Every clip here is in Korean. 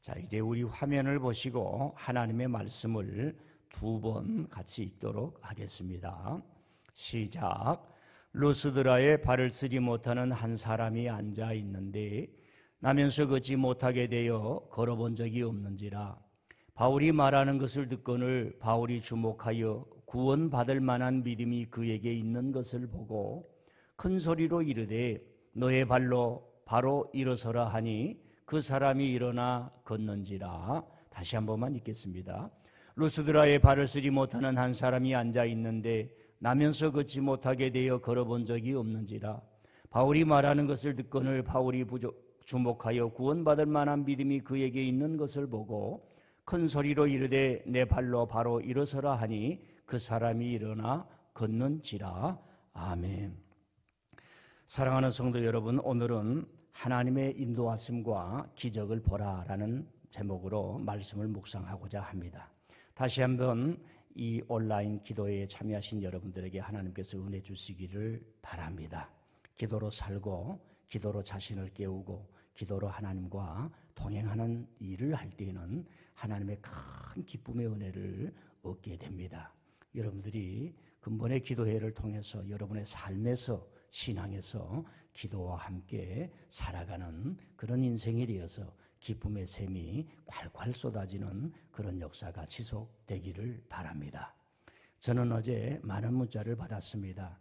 자, 이제 우리 화면을 보시고 하나님의 말씀을 두 번 같이 읽도록 하겠습니다. 시작. 루스드라에 발을 쓰지 못하는 한 사람이 앉아 있는데 나면서 걷지 못하게 되어 걸어본 적이 없는지라. 바울이 말하는 것을 듣거늘 바울이 주목하여 구원받을 만한 믿음이 그에게 있는 것을 보고 큰 소리로 이르되 너의 발로 바로 일어서라 하니 그 사람이 일어나 걷는지라. 다시 한 번만 읽겠습니다. 루스드라에 발을 쓰지 못하는 한 사람이 앉아 있는데 나면서 걷지 못하게 되어 걸어본 적이 없는지라. 바울이 말하는 것을 듣거늘 바울이 주목하여 구원받을 만한 믿음이 그에게 있는 것을 보고 큰 소리로 이르되 내 발로 바로 일어서라 하니 그 사람이 일어나 걷는지라. 아멘. 사랑하는 성도 여러분, 오늘은 하나님의 인도하심과 기적을 보라라는 제목으로 말씀을 묵상하고자 합니다. 다시 한번 이 온라인 기도에 참여하신 여러분들에게 하나님께서 은혜 주시기를 바랍니다. 기도로 살고 기도로 자신을 깨우고 기도로 하나님과 동행하는 일을 할 때에는 하나님의 큰 기쁨의 은혜를 얻게 됩니다. 여러분들이 근본의 기도회를 통해서 여러분의 삶에서 신앙에서 기도와 함께 살아가는 그런 인생이 되어서 기쁨의 샘이 콸콸 쏟아지는 그런 역사가 지속되기를 바랍니다. 저는 어제 많은 문자를 받았습니다.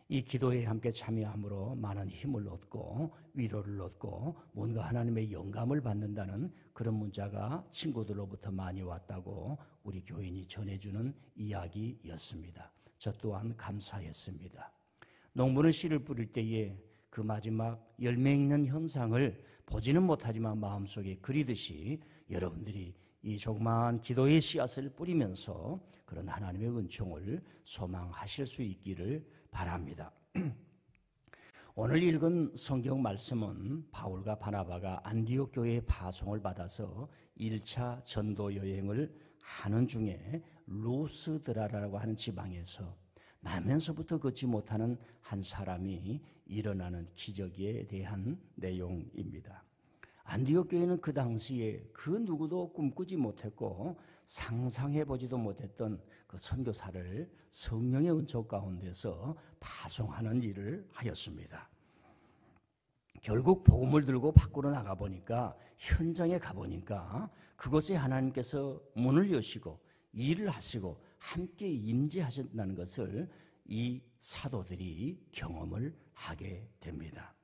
이 기도회에 함께 참여함으로 많은 힘을 얻고 위로를 얻고 뭔가 하나님의 영감을 받는다는 그런 문자가 친구들로부터 많이 왔다고 우리 교인이 전해주는 이야기였습니다. 저 또한 감사했습니다. 농부는 씨를 뿌릴 때에 그 마지막 열매 있는 현상을 보지는 못하지만 마음속에 그리듯이 여러분들이 이 조그마한 기도의 씨앗을 뿌리면서 그런 하나님의 은총을 소망하실 수 있기를 바랍니다. 오늘 읽은 성경 말씀은 바울과 바나바가 안디옥 교회의 파송을 받아서 1차 전도 여행을 하는 중에 루스드라라고 하는 지방에서 나면서부터 걷지 못하는 한 사람이 일어나는 기적에 대한 내용입니다. 안디옥 교회는 그 당시에 그 누구도 꿈꾸지 못했고 상상해보지도 못했던 그 선교사를 성령의 은총 가운데서 파송하는 일을 하였습니다. 결국 복음을 들고 밖으로 나가보니까 현장에 가보니까 그곳에 하나님께서 문을 여시고 일을 하시고 함께 임재하신다는 것을 이 사도들이 경험을 하게 됩니다.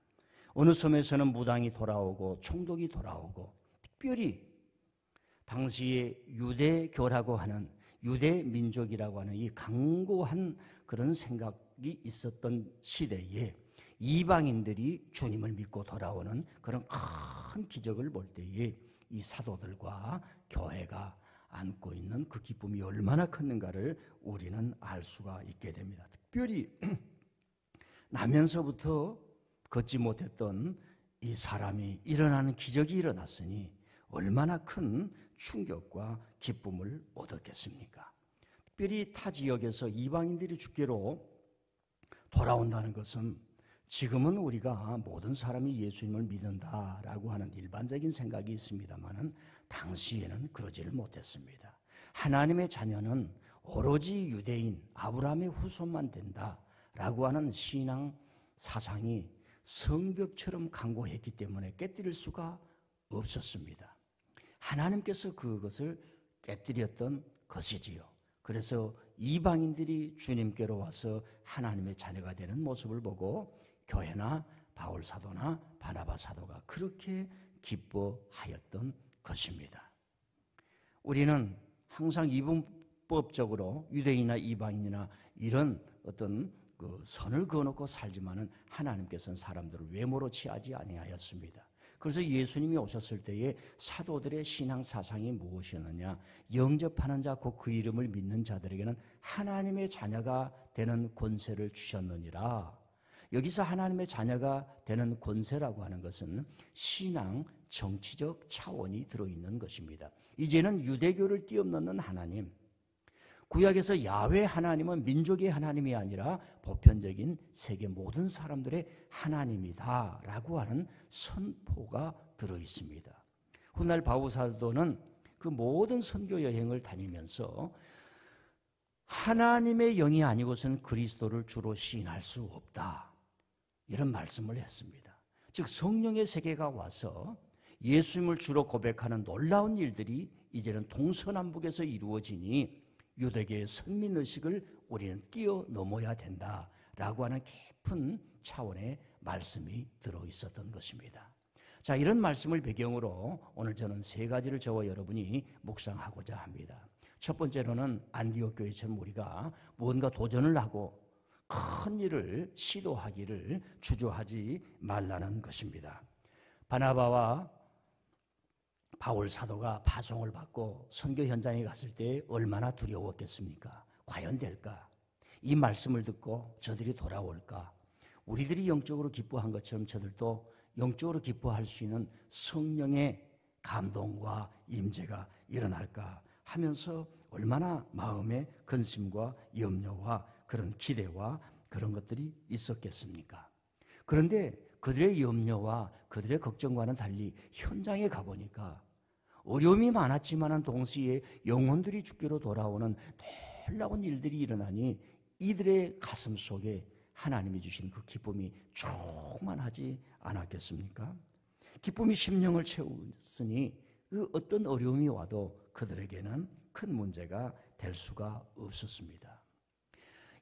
어느 섬에서는 무당이 돌아오고 총독이 돌아오고 특별히 당시에 유대교라고 하는 유대민족이라고 하는 이 강고한 그런 생각이 있었던 시대에 이방인들이 주님을 믿고 돌아오는 그런 큰 기적을 볼 때에 이 사도들과 교회가 안고 있는 그 기쁨이 얼마나 컸는가를 우리는 알 수가 있게 됩니다. 특별히 나면서부터 걷지 못했던 이 사람이 일어나는 기적이 일어났으니 얼마나 큰 충격과 기쁨을 얻었겠습니까? 특별히 타 지역에서 이방인들이 주께로 돌아온다는 것은 지금은 우리가 모든 사람이 예수님을 믿는다라고 하는 일반적인 생각이 있습니다만은 당시에는 그러지를 못했습니다. 하나님의 자녀는 오로지 유대인 아브라함의 후손만 된다라고 하는 신앙 사상이 성벽처럼 강고했기 때문에 깨뜨릴 수가 없었습니다. 하나님께서 그것을 깨뜨렸던 것이지요. 그래서 이방인들이 주님께로 와서 하나님의 자녀가 되는 모습을 보고 교회나 바울 사도나 바나바 사도가 그렇게 기뻐하였던 것입니다. 우리는 항상 이분법적으로 유대인이나 이방인이나 이런 어떤 그 선을 그어놓고 살지만은 하나님께서는 사람들을 외모로 취하지 아니하였습니다. 그래서 예수님이 오셨을 때에 사도들의 신앙 사상이 무엇이었느냐? 영접하는 자 곧 그 이름을 믿는 자들에게는 하나님의 자녀가 되는 권세를 주셨느니라. 여기서 하나님의 자녀가 되는 권세라고 하는 것은 신앙 정치적 차원이 들어있는 것입니다. 이제는 유대교를 뛰어넘는 하나님, 구약에서 야훼 하나님은 민족의 하나님이 아니라 보편적인 세계 모든 사람들의 하나님이다 라고 하는 선포가 들어있습니다. 훗날 바울 사도는 그 모든 선교 여행을 다니면서 하나님의 영이 아니고서는 그리스도를 주로 시인할 수 없다, 이런 말씀을 했습니다. 즉 성령의 세계가 와서 예수님을 주로 고백하는 놀라운 일들이 이제는 동서남북에서 이루어지니 유대교의 선민의식을 우리는 뛰어넘어야 된다라고 하는 깊은 차원의 말씀이 들어있었던 것입니다. 자, 이런 말씀을 배경으로 오늘 저는 세 가지를 저와 여러분이 묵상하고자 합니다. 첫 번째로는 안디옥 교회처럼 우리가 무언가 도전을 하고 큰 일을 시도하기를 주저하지 말라는 것입니다. 바나바와 바울 사도가 파송을 받고 선교 현장에 갔을 때 얼마나 두려웠겠습니까? 과연 될까? 이 말씀을 듣고 저들이 돌아올까? 우리들이 영적으로 기뻐한 것처럼 저들도 영적으로 기뻐할 수 있는 성령의 감동과 임재가 일어날까 하면서 얼마나 마음에 근심과 염려와 그런 기대와 그런 것들이 있었겠습니까? 그런데 그들의 염려와 그들의 걱정과는 달리 현장에 가보니까 어려움이 많았지만 동시에 영혼들이 주께로 돌아오는 놀라운 일들이 일어나니 이들의 가슴 속에 하나님이 주신 그 기쁨이 충만하지 않았겠습니까? 기쁨이 심령을 채웠으니 그 어떤 어려움이 와도 그들에게는 큰 문제가 될 수가 없었습니다.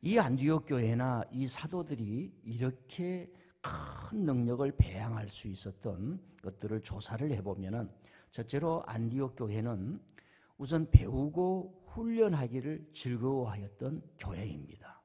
이 안디옥 교회나 이 사도들이 이렇게 큰 능력을 배양할 수 있었던 것들을 조사를 해보면, 첫째로 안디옥 교회는 우선 배우고 훈련하기를 즐거워하였던 교회입니다.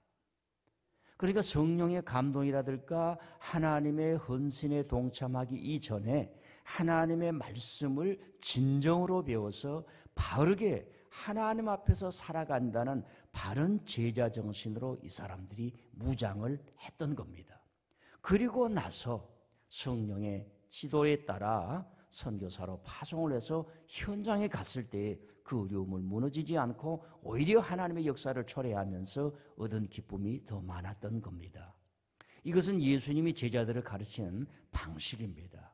그러니까 성령의 감동이라든가 하나님의 헌신에 동참하기 이전에 하나님의 말씀을 진정으로 배워서 바르게 하나님 앞에서 살아간다는 바른 제자 정신으로 이 사람들이 무장을 했던 겁니다. 그리고 나서 성령의 지도에 따라 선교사로 파송을 해서 현장에 갔을 때 그 어려움을 무너지지 않고 오히려 하나님의 역사를 초래하면서 얻은 기쁨이 더 많았던 겁니다. 이것은 예수님이 제자들을 가르치는 방식입니다.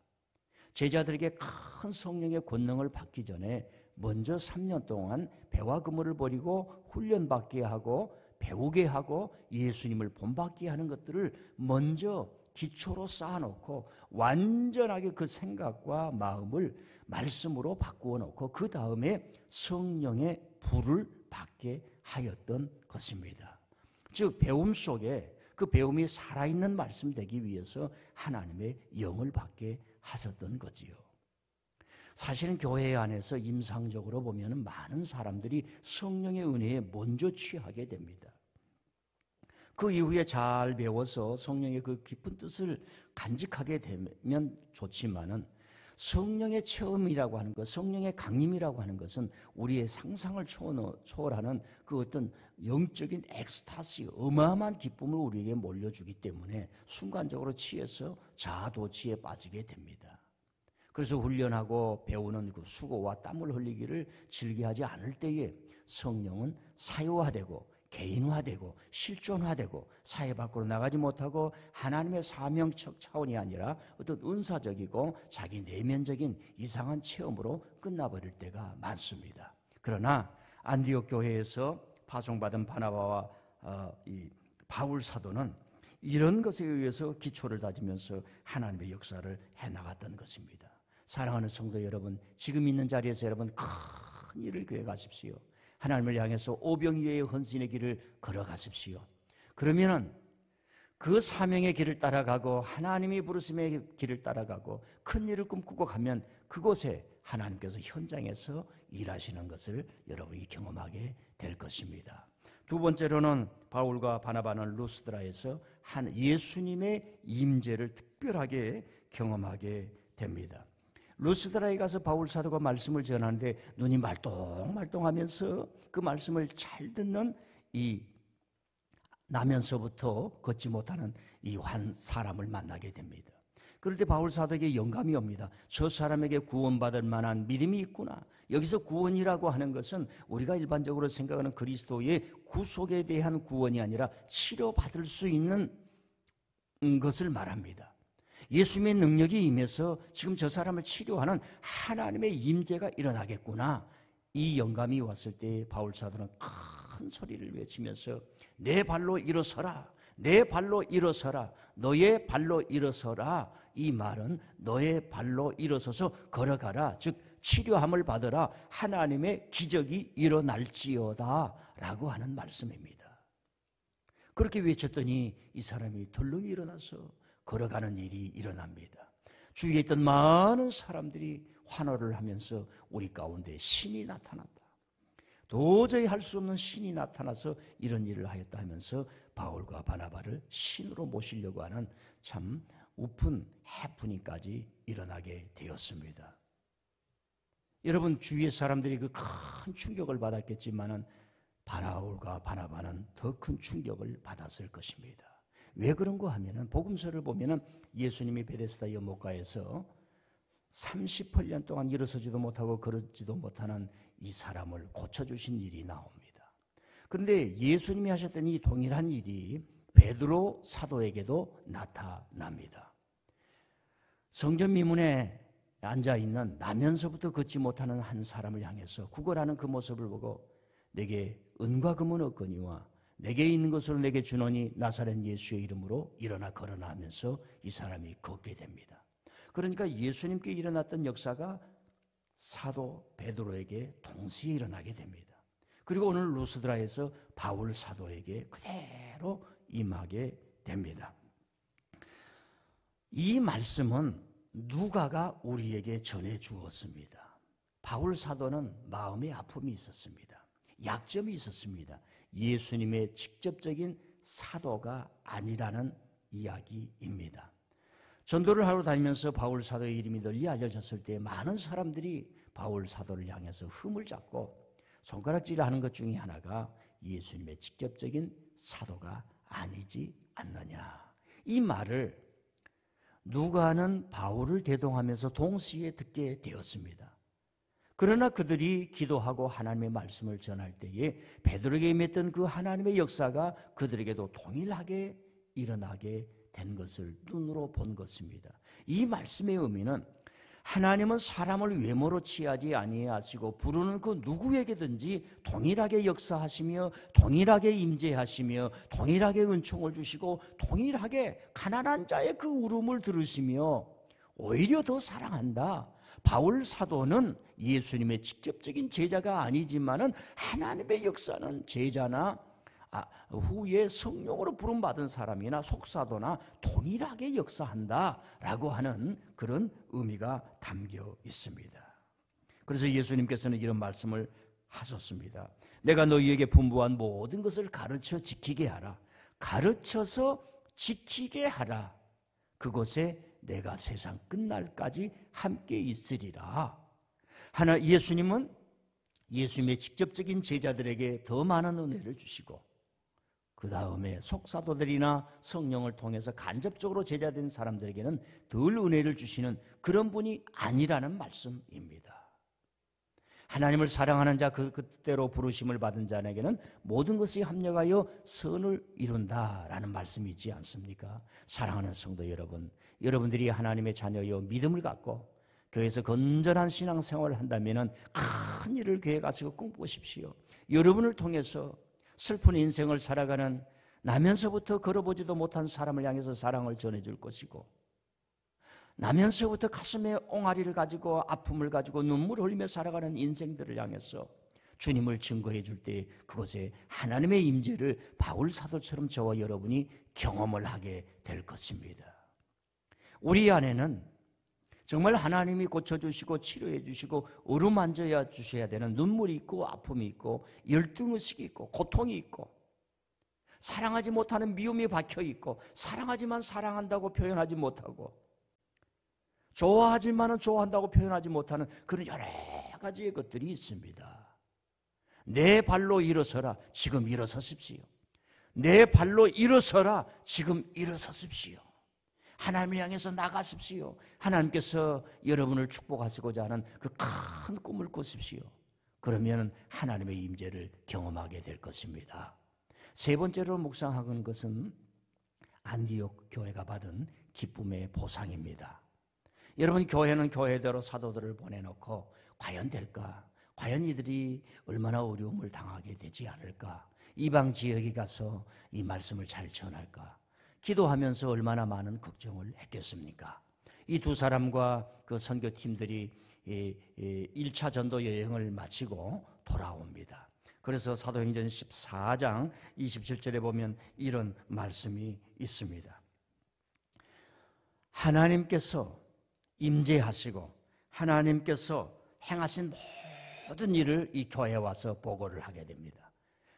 제자들에게 큰 성령의 권능을 받기 전에 먼저 3년 동안 배와 그물을 버리고 훈련받게 하고 배우게 하고 예수님을 본받게 하는 것들을 먼저 기초로 쌓아놓고 완전하게 그 생각과 마음을 말씀으로 바꾸어 놓고 그 다음에 성령의 불을 받게 하였던 것입니다. 즉 배움 속에 그 배움이 살아있는 말씀 되기 위해서 하나님의 영을 받게 하셨던 거지요. 사실은 교회 안에서 임상적으로 보면 많은 사람들이 성령의 은혜에 먼저 취하게 됩니다. 그 이후에 잘 배워서 성령의 그 깊은 뜻을 간직하게 되면 좋지만은 성령의 체험이라고 하는 것, 성령의 강림이라고 하는 것은 우리의 상상을 초월하는 그 어떤 영적인 엑스타시, 어마어마한 기쁨을 우리에게 몰려주기 때문에 순간적으로 취해서 자아도취에 빠지게 됩니다. 그래서 훈련하고 배우는 그 수고와 땀을 흘리기를 즐겨하지 않을 때에 성령은 사유화되고 개인화되고 실존화되고 사회 밖으로 나가지 못하고 하나님의 사명적 차원이 아니라 어떤 은사적이고 자기 내면적인 이상한 체험으로 끝나버릴 때가 많습니다. 그러나 안디옥 교회에서 파송받은 바나바와 이 바울 사도는 이런 것에 의해서 기초를 다지면서 하나님의 역사를 해나갔던 것입니다. 사랑하는 성도 여러분, 지금 있는 자리에서 여러분 큰 일을 계획하십시오. 하나님을 향해서 오병이어의 헌신의 길을 걸어가십시오. 그러면은 그 사명의 길을 따라가고 하나님이 부르심의 길을 따라가고 큰 일을 꿈꾸고 가면 그곳에 하나님께서 현장에서 일하시는 것을 여러분이 경험하게 될 것입니다. 두 번째로는 바울과 바나바는 루스드라에서 예수님의 임재를 특별하게 경험하게 됩니다. 루스드라에 가서 바울 사도가 말씀을 전하는데 눈이 말똥말똥하면서 그 말씀을 잘 듣는 이 나면서부터 걷지 못하는 이 한 사람을 만나게 됩니다. 그럴 때 바울 사도에게 영감이 옵니다. 저 사람에게 구원받을 만한 믿음이 있구나. 여기서 구원이라고 하는 것은 우리가 일반적으로 생각하는 그리스도의 구속에 대한 구원이 아니라 치료받을 수 있는 것을 말합니다. 예수님의 능력이 임해서 지금 저 사람을 치료하는 하나님의 임재가 일어나겠구나. 이 영감이 왔을 때 바울 사도는 큰 소리를 외치면서 내 발로 일어서라. 내 발로 일어서라. 너의 발로 일어서라. 이 말은 너의 발로 일어서서 걸어가라. 즉 치료함을 받으라. 하나님의 기적이 일어날지어다 라고 하는 말씀입니다. 그렇게 외쳤더니 이 사람이 덜렁이 일어나서 걸어가는 일이 일어납니다. 주위에 있던 많은 사람들이 환호를 하면서 우리 가운데 신이 나타났다. 도저히 할 수 없는 신이 나타나서 이런 일을 하였다 하면서 바울과 바나바를 신으로 모시려고 하는 참 우픈 해프닝까지 일어나게 되었습니다. 여러분 주위의 사람들이 그 큰 충격을 받았겠지만은 바울과 바나바는 더 큰 충격을 받았을 것입니다. 왜 그런가 하면은 복음서를 보면은 예수님이 베데스다 연못가에서 38년 동안 일어서지도 못하고 걸지도 못하는 이 사람을 고쳐주신 일이 나옵니다. 그런데 예수님이 하셨던 이 동일한 일이 베드로 사도에게도 나타납니다. 성전 미문에 앉아있는 나면서부터 걷지 못하는 한 사람을 향해서 구걸하는 그 모습을 보고 내게 은과 금은 없거니와 내게 있는 것으로 내게 주노니 나사렛 예수의 이름으로 일어나 걸어라 하면서 이 사람이 걷게 됩니다. 그러니까 예수님께 일어났던 역사가 사도 베드로에게 동시에 일어나게 됩니다. 그리고 오늘 루스드라에서 바울 사도에게 그대로 임하게 됩니다. 이 말씀은 누가가 우리에게 전해 주었습니다. 바울 사도는 마음의 아픔이 있었습니다. 약점이 있었습니다. 예수님의 직접적인 사도가 아니라는 이야기입니다. 전도를 하러 다니면서 바울 사도의 이름이 널리 알려졌을 때 많은 사람들이 바울 사도를 향해서 흠을 잡고 손가락질을 하는 것 중에 하나가 예수님의 직접적인 사도가 아니지 않느냐. 이 말을 누가는 바울을 대동하면서 동시에 듣게 되었습니다. 그러나 그들이 기도하고 하나님의 말씀을 전할 때에 베드로에게 임했던 그 하나님의 역사가 그들에게도 동일하게 일어나게 된 것을 눈으로 본 것입니다. 이 말씀의 의미는 하나님은 사람을 외모로 취하지 아니하시고 부르는 그 누구에게든지 동일하게 역사하시며 동일하게 임재하시며 동일하게 은총을 주시고 동일하게 가난한 자의 그 울음을 들으시며 오히려 더 사랑한다. 바울 사도는 예수님의 직접적인 제자가 아니지만은 하나님의 역사는 제자나 후에 성령으로 부름받은 사람이나 속사도나 동일하게 역사한다라고 하는 그런 의미가 담겨 있습니다. 그래서 예수님께서는 이런 말씀을 하셨습니다. 내가 너희에게 분부한 모든 것을 가르쳐 지키게 하라. 가르쳐서 지키게 하라. 그곳에 내가 세상 끝날까지 함께 있으리라. 예수님은 예수님의 직접적인 제자들에게 더 많은 은혜를 주시고 그 다음에 속사도들이나 성령을 통해서 간접적으로 제자된 사람들에게는 덜 은혜를 주시는 그런 분이 아니라는 말씀입니다. 하나님을 사랑하는 자, 그 뜻대로 부르심을 받은 자에게는 모든 것이 합력하여 선을 이룬다라는 말씀이지 않습니까? 사랑하는 성도 여러분, 여러분들이 하나님의 자녀여 믿음을 갖고 교회에서 건전한 신앙생활을 한다면 큰 일을 교회에 가서 꿈꾸십시오. 여러분을 통해서 슬픈 인생을 살아가는 나면서부터 걸어보지도 못한 사람을 향해서 사랑을 전해줄 것이고 나면서부터 가슴에 옹알이를 가지고 아픔을 가지고 눈물을 흘리며 살아가는 인생들을 향해서 주님을 증거해 줄 때 그것에 하나님의 임재를 바울 사도처럼 저와 여러분이 경험을 하게 될 것입니다. 우리 안에는 정말 하나님이 고쳐주시고 치료해 주시고 어루만져 주셔야 되는 눈물이 있고 아픔이 있고 열등의식이 있고 고통이 있고 사랑하지 못하는 미움이 박혀 있고 사랑하지만 사랑한다고 표현하지 못하고 좋아하지만은 좋아한다고 표현하지 못하는 그런 여러 가지의 것들이 있습니다. 내 발로 일어서라. 지금 일어서십시오. 내 발로 일어서라. 지금 일어서십시오. 하나님을 향해서 나가십시오. 하나님께서 여러분을 축복하시고자 하는 그 큰 꿈을 꾸십시오. 그러면 하나님의 임재를 경험하게 될 것입니다. 세 번째로 묵상하는 것은 안디옥 교회가 받은 기쁨의 보상입니다. 여러분, 교회는 교회대로 사도들을 보내놓고 과연 될까? 과연 이들이 얼마나 어려움을 당하게 되지 않을까? 이방 지역에 가서 이 말씀을 잘 전할까? 기도하면서 얼마나 많은 걱정을 했겠습니까? 이 두 사람과 그 선교팀들이 1차 전도 여행을 마치고 돌아옵니다. 그래서 사도행전 14장 27절에 보면 이런 말씀이 있습니다. 하나님께서 임재하시고 하나님께서 행하신 모든 일을 이 교회에 와서 보고를 하게 됩니다.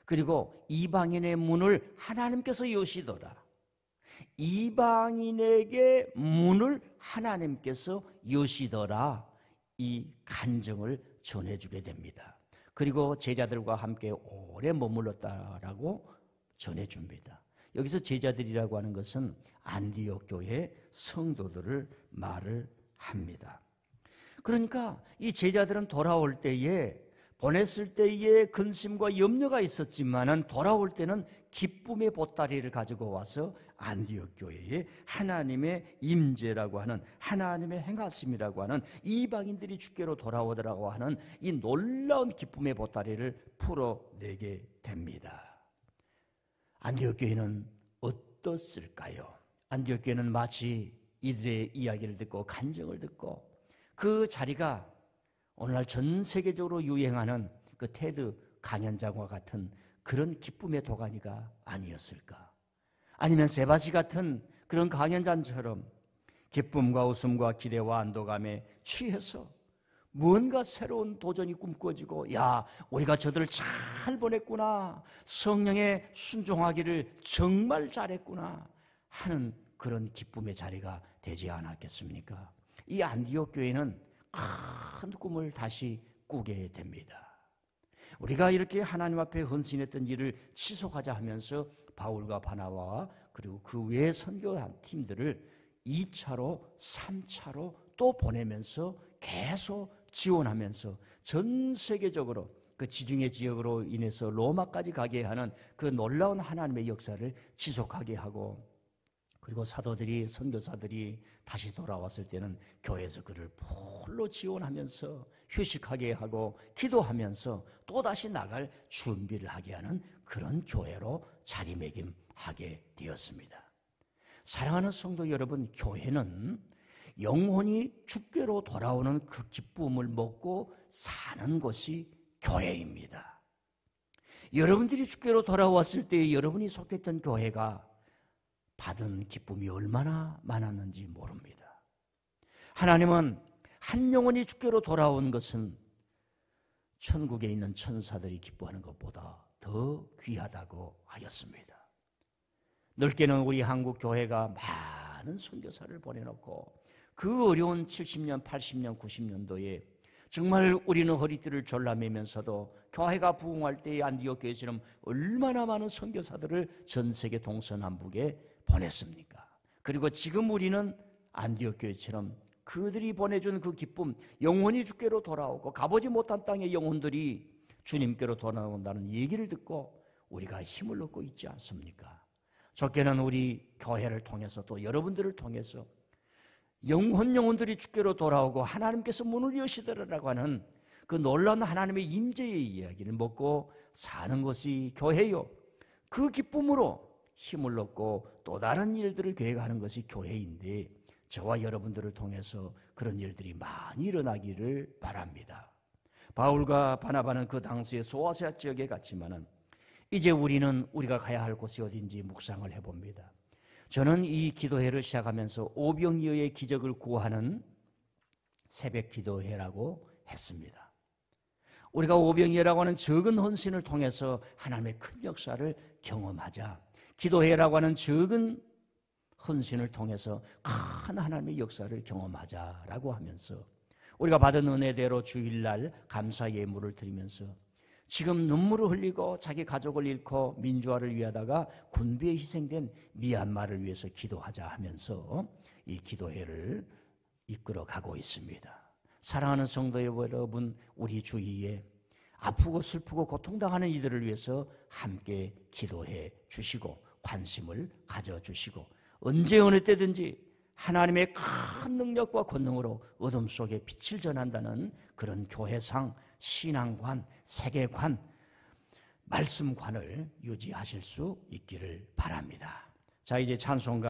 그리고 이방인의 문을 하나님께서 여시더라. 이방인에게 문을 하나님께서 여시더라. 이 간증을 전해주게 됩니다. 그리고 제자들과 함께 오래 머물렀다라고 전해줍니다. 여기서 제자들이라고 하는 것은 안디옥 교회 성도들을 말을 합니다. 그러니까 이 제자들은 돌아올 때에, 보냈을 때에 근심과 염려가 있었지만은 돌아올 때는 기쁨의 보따리를 가지고 와서 안디옥 교회에 하나님의 임재라고 하는, 하나님의 행하심이라고 하는, 이방인들이 주께로 돌아오더라고 하는 이 놀라운 기쁨의 보따리를 풀어내게 됩니다. 안디옥 교회는 어떻을까요? 안디옥 교회는 마치 이들의 이야기를 듣고 간증을 듣고 그 자리가 오늘날 전 세계적으로 유행하는 그 테드 강연장과 같은 그런 기쁨의 도가니가 아니었을까? 아니면 세바시 같은 그런 강연장처럼 기쁨과 웃음과 기대와 안도감에 취해서 뭔가 새로운 도전이 꿈꿔지고, 야, 우리가 저들을 잘 보냈구나, 성령에 순종하기를 정말 잘했구나 하는 그런 기쁨의 자리가 되지 않았겠습니까? 이 안디옥 교회는 큰 꿈을 다시 꾸게 됩니다. 우리가 이렇게 하나님 앞에 헌신했던 일을 지속하자 하면서 바울과 바나바와 그리고 그 외의 선교한 팀들을 2차로 3차로 또 보내면서 계속 지원하면서 전 세계적으로 그 지중해 지역으로 인해서 로마까지 가게 하는 그 놀라운 하나님의 역사를 지속하게 하고, 그리고 사도들이, 선교사들이 다시 돌아왔을 때는 교회에서 그를 풀로 지원하면서 휴식하게 하고 기도하면서 또다시 나갈 준비를 하게 하는 그런 교회로 자리매김하게 되었습니다. 사랑하는 성도 여러분, 교회는 영혼이 주께로 돌아오는 그 기쁨을 먹고 사는 것이 교회입니다. 여러분들이 주께로 돌아왔을 때 여러분이 속했던 교회가 받은 기쁨이 얼마나 많았는지 모릅니다. 하나님은 한 영혼이 주께로 돌아온 것은 천국에 있는 천사들이 기뻐하는 것보다 더 귀하다고 하였습니다. 넓게는 우리 한국 교회가 많은 선교사를 보내놓고 그 어려운 70년, 80년, 90년도에 정말 우리는 허리띠를 졸라매면서도 교회가 부흥할 때의 안디옥 교회처럼 얼마나 많은 선교사들을 전 세계 동서남북에 보냈습니까? 그리고 지금 우리는 안디옥 교회처럼 그들이 보내준 그 기쁨, 영혼이 주께로 돌아오고 가보지 못한 땅의 영혼들이 주님께로 돌아온다는 얘기를 듣고 우리가 힘을 얻고 있지 않습니까? 적게는 우리 교회를 통해서 또 여러분들을 통해서 영혼들이 주께로 돌아오고 하나님께서 문을 여시더라라고 하는 그 놀라운 하나님의 임재의 이야기를 먹고 사는 것이 교회요. 그 기쁨으로 힘을 얻고 또 다른 일들을 계획하는 것이 교회인데, 저와 여러분들을 통해서 그런 일들이 많이 일어나기를 바랍니다. 바울과 바나바는 그 당시에 소아시아 지역에 갔지만은 이제 우리가 가야 할 곳이 어딘지 묵상을 해봅니다. 저는 이 기도회를 시작하면서 오병이어의 기적을 구하는 새벽 기도회라고 했습니다. 우리가 오병이어라고 하는 적은 헌신을 통해서 하나님의 큰 역사를 경험하자, 기도회라고 하는 적은 헌신을 통해서 큰 하나님의 역사를 경험하자라고 하면서 우리가 받은 은혜대로 주일날 감사 예물을 드리면서 지금 눈물을 흘리고 자기 가족을 잃고 민주화를 위하다가 군비에 희생된 미얀마를 위해서 기도하자 하면서 이 기도회를 이끌어가고 있습니다. 사랑하는 성도 여러분, 우리 주위에 아프고 슬프고 고통당하는 이들을 위해서 함께 기도해 주시고 관심을 가져주시고 언제 어느 때든지 하나님의 큰 능력과 권능으로 어둠 속에 빛을 전한다는 그런 교회상, 신앙관, 세계관, 말씀관을 유지하실 수 있기를 바랍니다. 자, 이제 찬송가